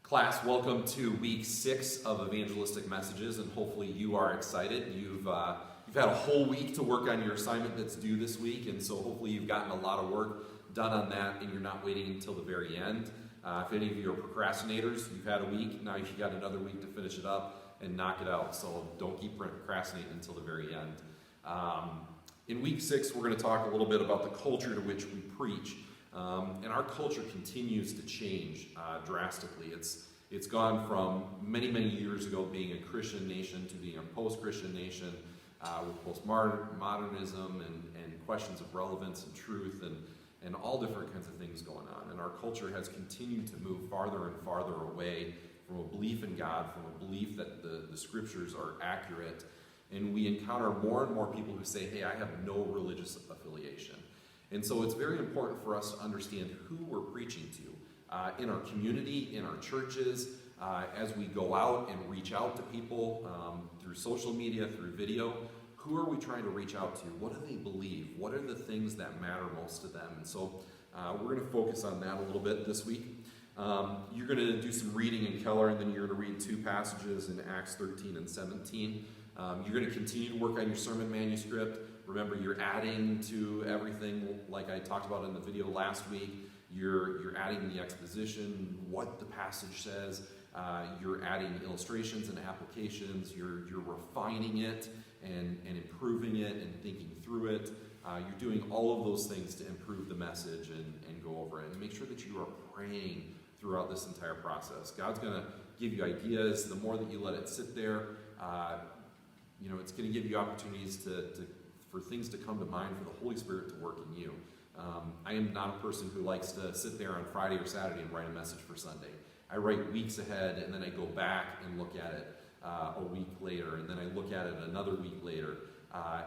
Class, welcome to week 6 of Evangelistic Messages, and hopefully you are excited. You've had a whole week to work on your assignment that's due this week, and so hopefully you've gotten a lot of work done on that, and you're not waiting until the very end. If any of you are procrastinators, you've had a week, now you've got another week to finish it up and knock it out, so don't keep procrastinating until the very end. In week 6, we're going to talk a little bit about the culture to which we preach. And our culture continues to change drastically. It's gone from many, many years ago being a Christian nation to being a post-Christian nation with postmodernism and questions of relevance and truth and all different kinds of things going on. And our culture has continued to move farther and farther away from a belief in God, from a belief that the scriptures are accurate. And we encounter more and more people who say, hey, I have no religious affiliation. And so it's very important for us to understand who we're preaching to in our community, in our churches, as we go out and reach out to people through social media, through video. Who are we trying to reach out to? What do they believe? What are the things that matter most to them? And so we're going to focus on that a little bit this week. You're going to do some reading in Keller, and then you're going to read 2 passages in Acts 13 and 17. You're going to continue to work on your sermon manuscript. Remember, you're adding to everything like I talked about in the video last week. You're adding the exposition, what the passage says. You're adding illustrations and applications. You're refining it and improving it and thinking through it. You're doing all of those things to improve the message and go over it. And make sure that you are praying throughout this entire process. God's going to give you ideas. The more that you let it sit there, it's going to give you opportunities for things to come to mind, for the Holy Spirit to work in you. I am not a person who likes to sit there on Friday or Saturday and write a message for Sunday. I write weeks ahead, and then I go back and look at it a week later, and then I look at it another week later.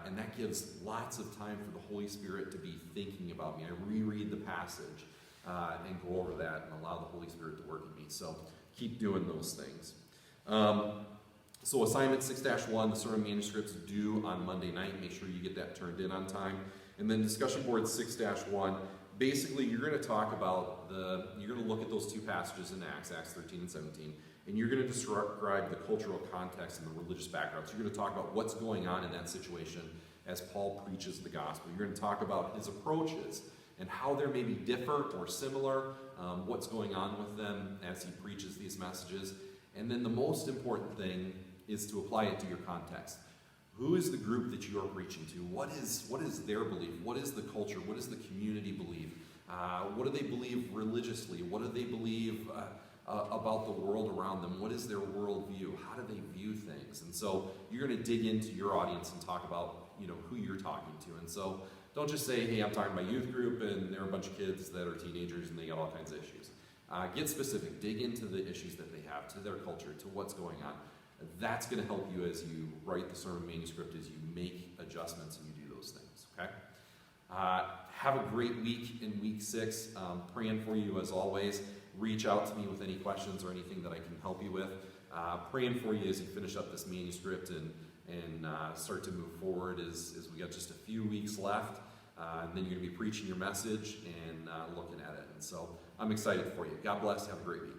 And that gives lots of time for the Holy Spirit to be thinking about me. I reread the passage and go over that and allow the Holy Spirit to work in me. So keep doing those things. So assignment 6-1, the sermon manuscript's due on Monday night. Make sure you get that turned in on time. And then discussion board 6-1, basically you're going to talk about you're going to look at those 2 passages in Acts 13 and 17, and you're going to describe the cultural context and the religious background. So you're going to talk about what's going on in that situation as Paul preaches the gospel. You're going to talk about his approaches and how they're maybe different or similar, what's going on with them as he preaches these messages. And then the most important thing is to apply it to your context. Who is the group that you are preaching to? What is their belief? What is the culture? What does the community believe? What do they believe religiously? What do they believe about the world around them? What is their worldview? How do they view things? And so you're going to dig into your audience and talk about who you're talking to. And so don't just say, hey, I'm talking to my youth group and they're a bunch of kids that are teenagers and they got all kinds of issues. Get specific. Dig into the issues that they have, to their culture, to what's going on. That's going to help you as you write the sermon manuscript, as you make adjustments and you do those things, okay? Have a great week in week 6. Praying for you as always. Reach out to me with any questions or anything that I can help you with. Praying for you as you finish up this manuscript and start to move forward as we got just a few weeks left. And then you're going to be preaching your message and looking at it. And so I'm excited for you. God bless. Have a great week.